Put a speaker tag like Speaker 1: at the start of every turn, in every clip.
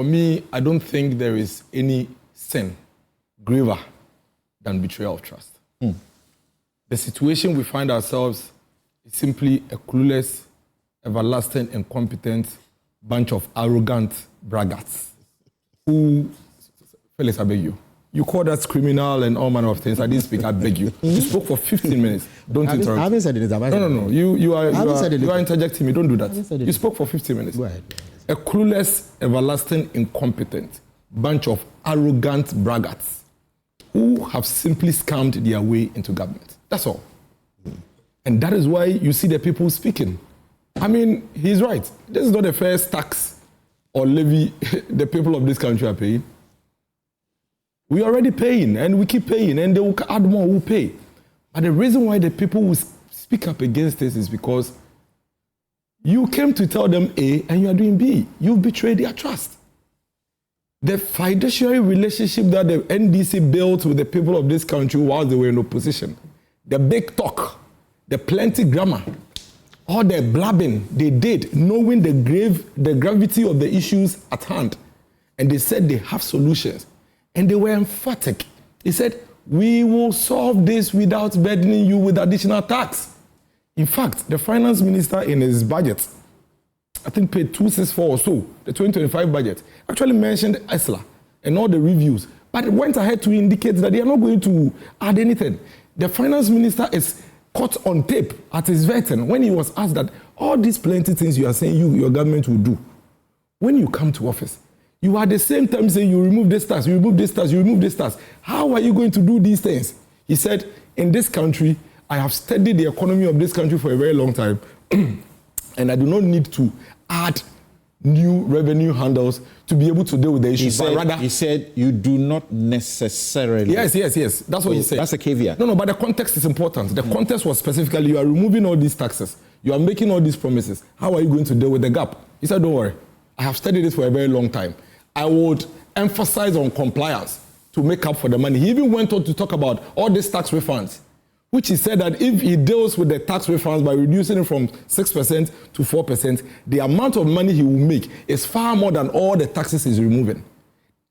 Speaker 1: For me, I don't think there is any sin graver than betrayal of trust. The situation we find ourselves is simply a clueless, everlasting, incompetent bunch of arrogant braggarts who, Felix, I beg you. You call that criminal and all manner of things. I didn't speak, I beg you. You spoke for 15 minutes. Don't interrupt.
Speaker 2: I haven't said it.
Speaker 1: No. You are interjecting me. Don't do that. You spoke for 15 minutes.
Speaker 2: Go ahead.
Speaker 1: A clueless, everlasting, incompetent bunch of arrogant braggarts who have simply scammed their way into government. That's all. And that is why you see the people speaking. I mean, he's right. This is not the first tax or levy the people of this country are paying. We are already paying, and we keep paying, and they will add more, we'll pay. But the reason why the people will speak up against this is because you came to tell them A, and you are doing B. You betrayed their trust. The fiduciary relationship that the NDC built with the people of this country while they were in opposition, the big talk, the plenty grammar, all the blabbing they did, knowing the gravity of the issues at hand. And they said they have solutions. And they were emphatic. They said, we will solve this without burdening you with additional tax. In fact, the finance minister in his budget, I think paid 264 or so, the 2025 budget, actually mentioned ESLA and all the reviews, but it went ahead to indicate that they are not going to add anything. The finance minister is caught on tape at his vetting when he was asked that all these plenty things you are saying your government will do. When you come to office, you are at the same time saying you remove this tax, you remove this tax, you remove this tax. How are you going to do these things? He said, in this country, I have studied the economy of this country for a very long time, and I do not need to add new revenue handles to be able to deal with the issues.
Speaker 3: He said you do not necessarily.
Speaker 1: Yes. That's what he said.
Speaker 3: That's a caveat.
Speaker 1: No, but the context is important. The context was specifically, you are removing all these taxes. You are making all these promises. How are you going to deal with the gap? He said, don't worry. I have studied this for a very long time. I would emphasize on compliance to make up for the money. He even went on to talk about all these tax refunds, which he said that if he deals with the tax refunds by reducing it from 6% to 4%, the amount of money he will make is far more than all the taxes he's removing.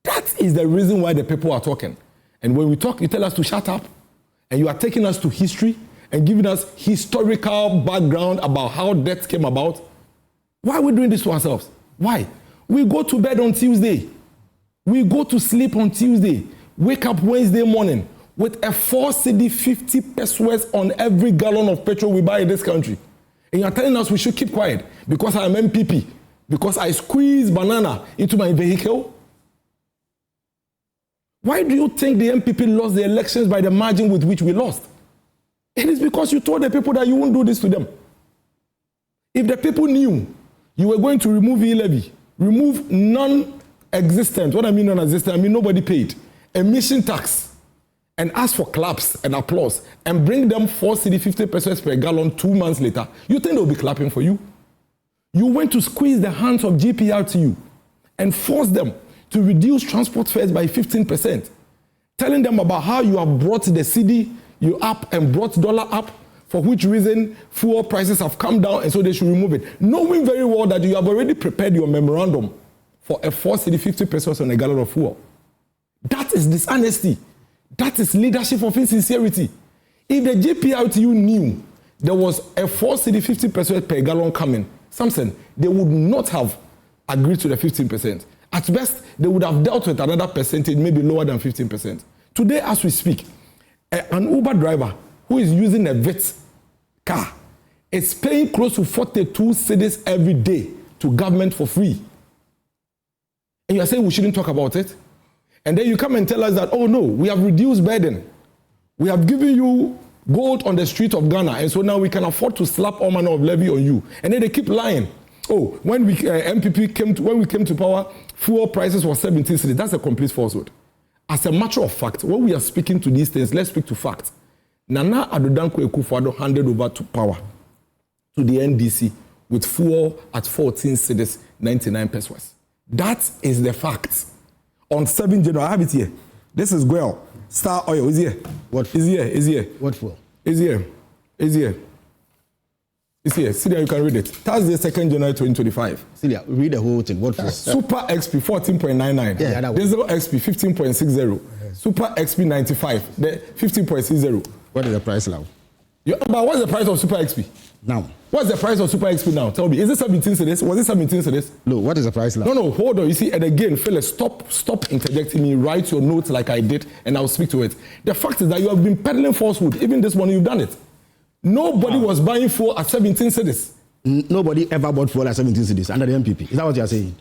Speaker 1: That is the reason why the people are talking. And when we talk, you tell us to shut up, and you are taking us to history and giving us historical background about how debt came about. Why are we doing this to ourselves? Why? We go to bed on Tuesday. We go to sleep on Tuesday. Wake up Wednesday morning with a 4 cedi 50 pesos on every gallon of petrol we buy in this country. And you're telling us we should keep quiet because I am MPP, because I squeeze banana into my vehicle? Why do you think the MPP lost the elections by the margin with which we lost? It is because you told the people that you won't do this to them. If the people knew you were going to remove e-levy, remove non-existent, what I mean non-existent, I mean nobody paid, emission tax, and ask for claps and applause, and bring them 4 cedi 50 pesos per gallon 2 months later, you think they'll be clapping for you? You went to squeeze the hands of GPRTU and force them to reduce transport fares by 15%, telling them about how you have brought the cedi you up and brought dollar up, for which reason fuel prices have come down and so they should remove it, knowing very well that you have already prepared your memorandum for a 4 cedi 50 pesos on a gallon of fuel. That is dishonesty. That is leadership of insincerity. If the GPRTU knew there was a 4 cedi 50 pesos per gallon coming, Samson, they would not have agreed to the 15%. At best, they would have dealt with another percentage, maybe lower than 15%. Today, as we speak, an Uber driver who is using a VIT car is paying close to 42 cedis every day to government for free. And you are saying we shouldn't talk about it? And then you come and tell us that, oh no, we have reduced burden. We have given you gold on the street of Ghana, and so now we can afford to slap all manner of levy on you. And then they keep lying. Oh, when we when we came to power, fuel prices were 17 cedis. That's a complete falsehood. As a matter of fact, when we are speaking to these things, let's speak to facts. Nana Addo Dankwa Akufo-Addo handed over to power to the NDC with fuel at 14 cedis 99 pesos. That is the fact. On 7 January, I have it here. This is Guel. Star Oil is here.
Speaker 2: What?
Speaker 1: Is here.
Speaker 2: What fuel?
Speaker 1: Is here. It's here. See there, you can read it. Thursday, 2nd January 2025.
Speaker 2: See there, read the whole thing. What for?
Speaker 1: Super XP 14.99.
Speaker 2: Yeah, that one.
Speaker 1: Diesel XP 15.60. Super XP 95. The 15.60.
Speaker 2: What is the price now?
Speaker 1: But what's the price of Super XP?
Speaker 2: Now.
Speaker 1: What's the price of Super XP now? Tell me. Is it 17 cedis? Was it 17 cedis?
Speaker 2: No, what is the price now?
Speaker 1: No, hold on. You see, and again, Phyllis, stop interjecting me. Write your notes like I did, and I'll speak to it. The fact is that you have been peddling falsehood. Even this morning, you've done it. Nobody was buying fuel at 17 cedis.
Speaker 2: Nobody ever bought fuel at 17 cedis under the MPP. Is that what you are saying?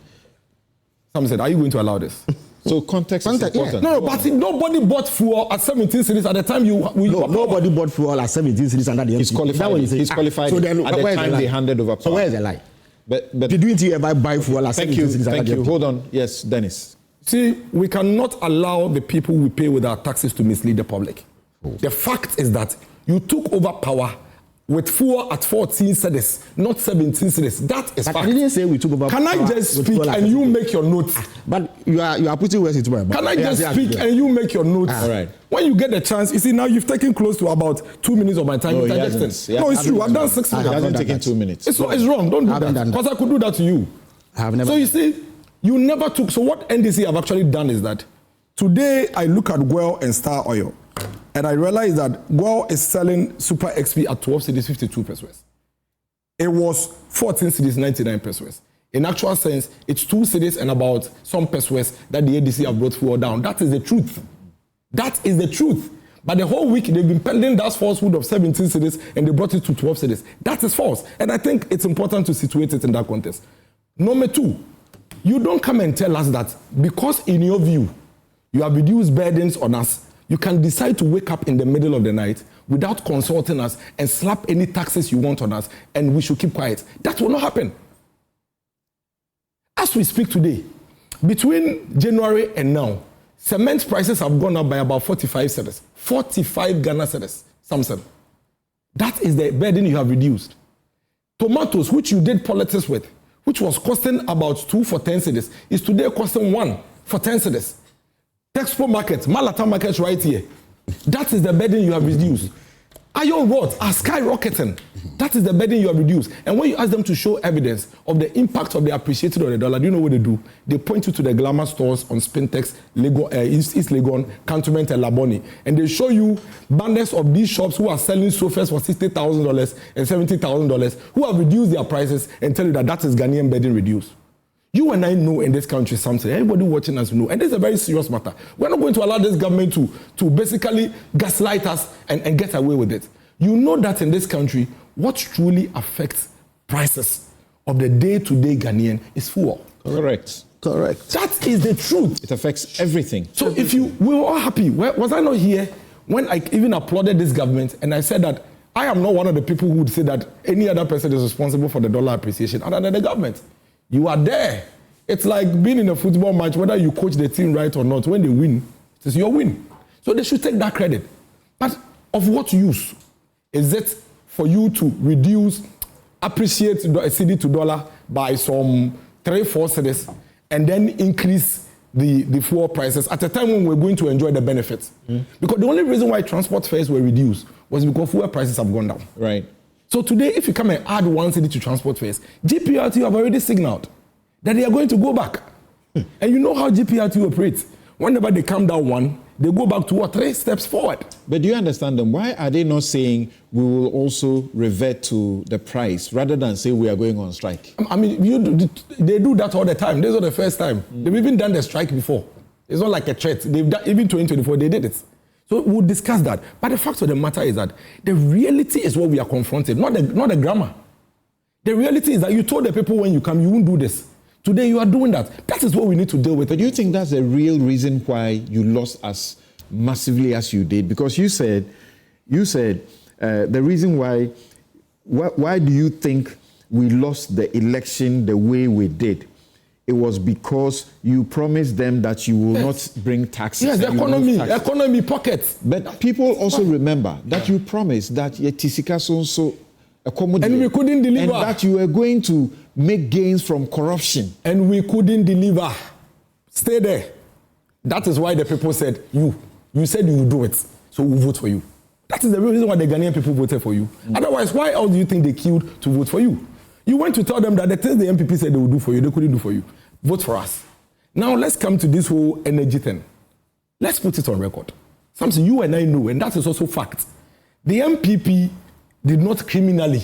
Speaker 1: Some said, are you going to allow this?
Speaker 3: So context is important.
Speaker 1: No, but nobody bought fuel at 17 cedis at the time
Speaker 2: nobody bought fuel at 17 cedis under the MPP.
Speaker 3: He's qualified. He's qualified
Speaker 2: so then,
Speaker 3: at the time they handed over power.
Speaker 2: So where is the lie?
Speaker 3: But
Speaker 2: didn't you ever buy fuel at 17 cedis?
Speaker 3: Thank you. Hold on. Yes, Dennis.
Speaker 1: See, we cannot allow the people we pay with our taxes to mislead the public. Oh. The fact is that you took over power with fuel at 14 cedis, not 17 cedis. That is fact.
Speaker 2: I didn't say we took over.
Speaker 1: Can I just speak and you make your notes?
Speaker 2: But you are putting words into my mouth.
Speaker 1: Can I just speak and you make your notes?
Speaker 3: All right.
Speaker 1: When you get the chance, you see now you've taken close to about 2 minutes of my time.
Speaker 3: No,
Speaker 1: it's true. I've done 6 minutes.
Speaker 3: It hasn't taken 2 minutes.
Speaker 1: It's wrong. Don't do that. Because I could do that to you.
Speaker 2: I have never.
Speaker 1: So you see, you never took. So what NDC have actually done is that today I look at GOIL and Star Oil. And I realized that GOIL is selling Super XP at 12 cedis 52 pesos. It was 14 cedis 99 pesos. In actual sense, it's 2 cedis and about some pesos that the ADC have brought fuel down. That is the truth. That is the truth. But the whole week they've been peddling that falsehood of 17 cedis and they brought it to 12 cedis. That is false. And I think it's important to situate it in that context. Number 2, you don't come and tell us that because in your view, you have reduced burdens on us, you can decide to wake up in the middle of the night without consulting us and slap any taxes you want on us and we should keep quiet. That will not happen. As we speak today, between January and now, cement prices have gone up by about 45 cedis. 45 Ghana cedis, Samson. That is the burden you have reduced. Tomatoes, which you did politics with, which was costing about 2 for 10 cedis, is today costing 1 for 10 cedis. Texpo markets, Malata markets right here. That is the burden you have reduced. Iron rods are skyrocketing. That is the burden you have reduced. And when you ask them to show evidence of the impact of the appreciation of the dollar, do you know what they do? They point you to the glamour stores on Spintex, East Legon, Cantonment, and Laboni. And they show you banners of these shops who are selling sofas for $60,000 and $70,000, who have reduced their prices and tell you that that is Ghanaian burden reduced. You and I know in this country something. Everybody watching us know. And this is a very serious matter. We're not going to allow this government to basically gaslight us and get away with it. You know that in this country, what truly affects prices of the day-to-day Ghanaian is fuel.
Speaker 3: Correct.
Speaker 1: That is the truth.
Speaker 3: It affects everything.
Speaker 1: So if we were all happy. Was I not here when I even applauded this government and I said that I am not one of the people who would say that any other person is responsible for the dollar appreciation other than the government. You are there. It's like being in a football match, whether you coach the team right or not, when they win, it's your win. So they should take that credit. But of what use is it for you to appreciate CD to dollar by some 3-4 cedis and then increase the fuel prices at a time when we're going to enjoy the benefits? Because the only reason why transport fares were reduced was because fuel prices have gone down.
Speaker 3: Right.
Speaker 1: So today, if you come and add 1 cedi to transport fares, GPRT have already signaled that they are going to go back. And you know how GPRT operates. Whenever they come down 1, they go back 2 or 3 steps forward.
Speaker 3: But do you understand them? Why are they not saying we will also revert to the price rather than say we are going on strike?
Speaker 1: I mean, they do that all the time. This is not the first time. They've even done the strike before. It's not like a threat. They've done, even 2024, they did it. So we'll discuss that. But the fact of the matter is that the reality is what we are confronted, not the grammar. The reality is that you told the people when you come, you won't do this. Today you are doing that. That is what we need to deal with.
Speaker 3: But do you think that's the real reason why you lost as massively as you did? Because you said the reason why do you think we lost the election the way we did? It was because you promised them that you will not bring taxes.
Speaker 1: Yes, economy pockets.
Speaker 3: But people also remember that you promised that Yetisika so accommodate.
Speaker 1: And we couldn't deliver.
Speaker 3: And that you were going to make gains from corruption.
Speaker 1: And we couldn't deliver. Stay there. That is why the people said, you said you will do it. So we'll vote for you. That is the reason why the Ghanaian people voted for you. Otherwise, why else do you think they queued to vote for you? You went to tell them that the things the MPP said they would do for you, they couldn't do for you. Vote for us. Now let's come to this whole energy thing. Let's put it on record. Something you and I know, and that is also fact. The MPP did not criminally,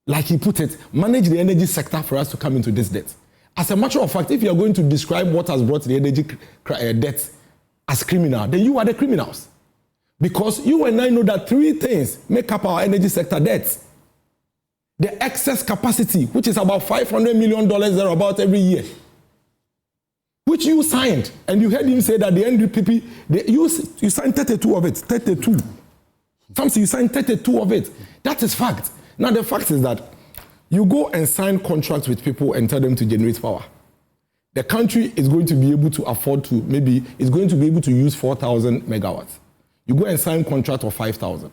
Speaker 1: like he put it, manage the energy sector for us to come into this debt. As a matter of fact, if you are going to describe what has brought the energy debt as criminal, then you are the criminals. Because you and I know that three things make up our energy sector debts. The excess capacity, which is about $500 million thereabout every year, which you signed, and you heard him say that the NDPP, you signed 32 of it, 32. Something you signed 32 of it. That is fact. Now the fact is that you go and sign contracts with people and tell them to generate power. The country is going to be able to afford to, maybe, is going to be able to use 4,000 megawatts. You go and sign contract of 5,000.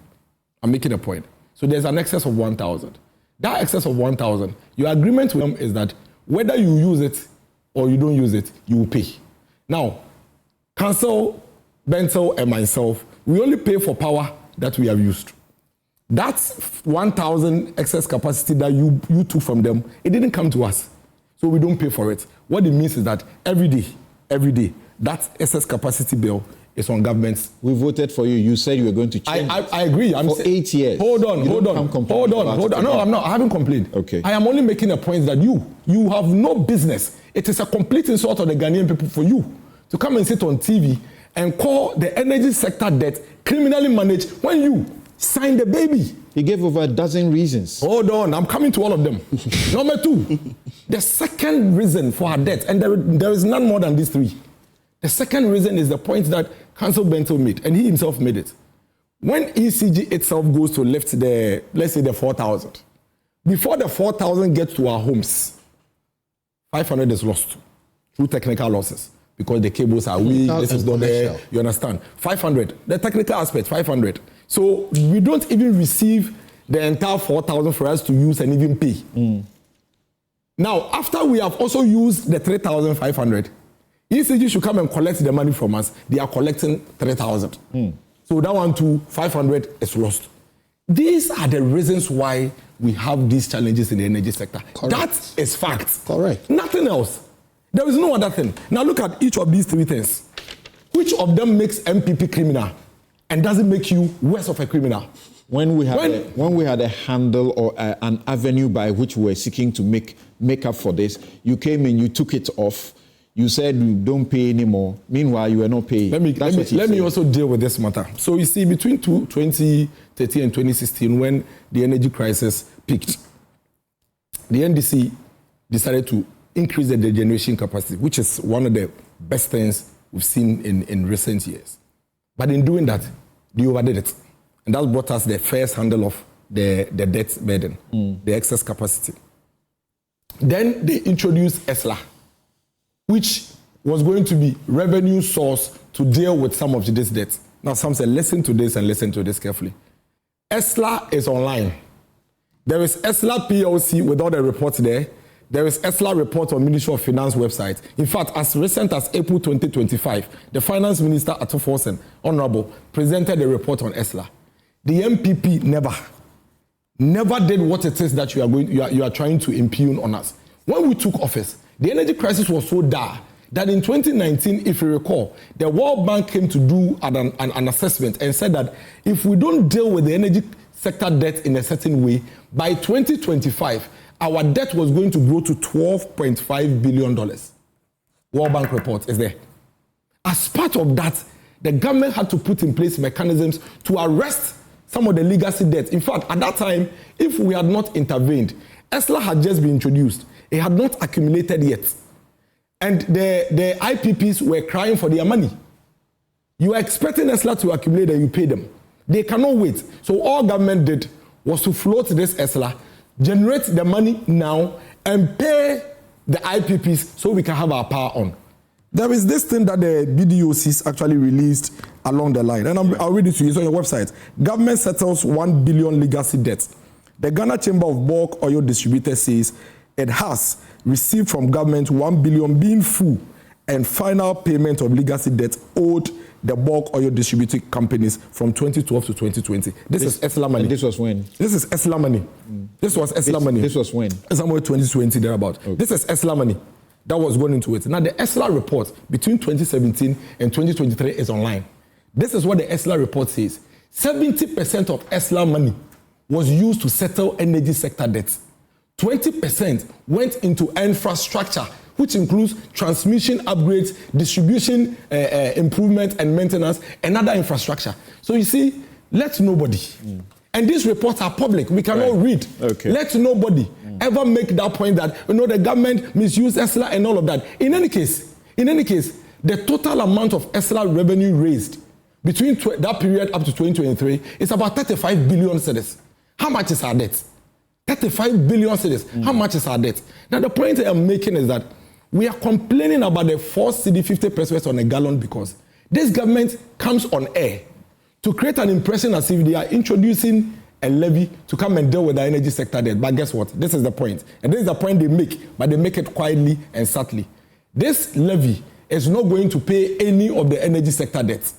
Speaker 1: I'm making a point. So there's an excess of 1,000. That excess of 1,000, your agreement with them is that whether you use it or you don't use it, you will pay. Now, Council, Bentel, and myself, we only pay for power that we have used. That's 1,000 excess capacity that you took from them. It didn't come to us, so we don't pay for it. What it means is that every day, that excess capacity bill is on governments.
Speaker 3: We voted for you. You said you were going to change.
Speaker 1: I agree.
Speaker 3: For 8 years.
Speaker 1: Hold on. No, I'm not. I haven't complained.
Speaker 3: Okay.
Speaker 1: I am only making a point that you have no business. It is a complete insult of the Ghanaian people for you to come and sit on TV and call the energy sector debt criminally managed when you signed the baby.
Speaker 3: He gave over a dozen reasons.
Speaker 1: Hold on, I'm coming to all of them. Number two, the second reason for her debt, and there is none more than these three. The second reason is the point that Council Bentel made, and he himself made it. When ECG itself goes to lift the, let's say the 4,000, before the 4,000 gets to our homes, 500 is lost through technical losses because the cables are weak, this is not there, you understand? 500, the technical aspect, 500. So we don't even receive the entire 4,000 for us to use and even pay. Now, after we have also used the 3,500, ECG should come and collect the money from us. They are collecting 3,000. So that one to 500 is lost. These are the reasons why we have these challenges in the energy sector. Correct. That is fact.
Speaker 2: Correct.
Speaker 1: Nothing else. There is no other thing. Now look at each of these three things. Which of them makes MPP criminal and doesn't make you worse of a criminal?
Speaker 3: When we had a handle or an avenue by which we were seeking to make up for this, you came in, you took it off. You said you don't pay anymore. Meanwhile, you were not paying.
Speaker 1: Let me also deal with this matter. So you see, between 2013 and 2016, when the energy crisis peaked, the NDC decided to increase the generation capacity, which is one of the best things we've seen in recent years. But in doing that, they overdid it. And that brought us the first handle of the debt burden, the excess capacity. Then they introduced ESLA, which was going to be revenue source to deal with some of this debt. Now, some say, listen to this and listen to this carefully. ESLA is online. There is ESLA PLC with all the reports there. There is ESLA report on Ministry of Finance website. In fact, as recent as April 2025, the Finance Minister, Ato Forsen, Honorable, presented a report on ESLA. The MPP never did what it is that you are trying to impugn on us. When we took office, the energy crisis was so dire that in 2019, if you recall, the World Bank came to do an assessment and said that if we don't deal with the energy sector debt in a certain way, by 2025, our debt was going to grow to $12.5 billion. World Bank report is there. As part of that, the government had to put in place mechanisms to arrest some of the legacy debt. In fact, at that time, if we had not intervened, ESLA had just been introduced. It had not accumulated yet. And the IPPs were crying for their money. You are expecting ESLA to accumulate and you pay them. They cannot wait. So all government did was to float this ESLA, generate the money now, and pay the IPPs so we can have our power on. There is this thing that the BDOCs actually released along the line. And I'll read it to you. It's on your website. Government settles 1 billion legacy debt. The Ghana Chamber of Bulk Oil Distributors says it has received from government 1 billion being full and final payment of legacy debt owed the bulk oil distributing companies from 2012 to 2020. This is ESLA money.
Speaker 3: And this was when?
Speaker 1: This is ESLA money. This was ESLA money.
Speaker 3: This was when?
Speaker 1: Somewhere 2020, thereabout. Okay. This is ESLA money that was going into it. Now, the ESLA report between 2017 and 2023 is online. This is what the ESLA report says. 70% of ESLA money was used to settle energy sector debts. 20% went into infrastructure, which includes transmission upgrades, distribution improvement and maintenance, and other infrastructure. So you see, let nobody, and these reports are public, we can all read.
Speaker 3: Okay.
Speaker 1: Let nobody ever make that point that, the government misused ESLA and all of that. In any case, the total amount of ESLA revenue raised between that period up to 2023 is about 35 billion cedis. How much is our debt? 35 billion cedis. How much is our debt? Now, the point I'm making is that we are complaining about the 4 cedi 50 pesos on a gallon because this government comes on air to create an impression as if they are introducing a levy to come and deal with the energy sector debt. But guess what? This is the point. And this is the point they make, but they make it quietly and subtly. This levy is not going to pay any of the energy sector debts.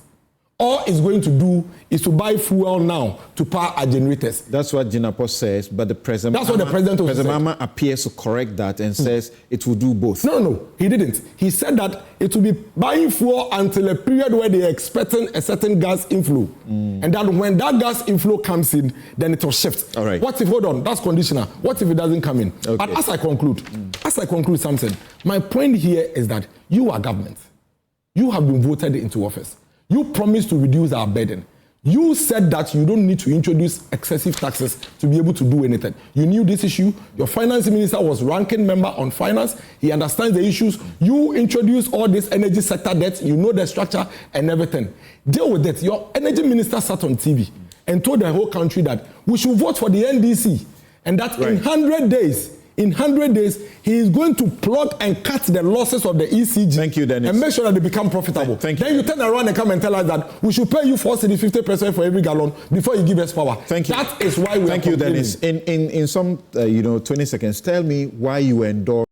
Speaker 1: All it's going to do is to buy fuel now to power our generators.
Speaker 3: That's what Jinapo says, but the president...
Speaker 1: That's what the president also said.
Speaker 3: President Mahama appears to correct that and says it will do both.
Speaker 1: No, he didn't. He said that it will be buying fuel until a period where they're expecting a certain gas inflow. And that when that gas inflow comes in, then it will shift.
Speaker 3: All right.
Speaker 1: What if, hold on, that's conditional. What if it doesn't come in? Okay. But as I conclude something, my point here is that you are government. You have been voted into office. You promised to reduce our burden. You said that you don't need to introduce excessive taxes to be able to do anything. You knew this issue. Your finance minister was ranking member on finance. He understands the issues. You introduced all this energy sector debt. You know the structure and everything. Deal with it. Your energy minister sat on TV and told the whole country that we should vote for the NDC and that in 100 days, he is going to plug and cut the losses of the ECG.
Speaker 3: Thank you, Dennis.
Speaker 1: And make sure that they become profitable.
Speaker 3: Thank you.
Speaker 1: Then you turn around and come and tell us that we should pay you 4 cedi 50% for every gallon before you give us power.
Speaker 3: Thank you.
Speaker 1: That is why we are complaining.
Speaker 3: Thank you, Dennis. In some 20 seconds, tell me why you endorse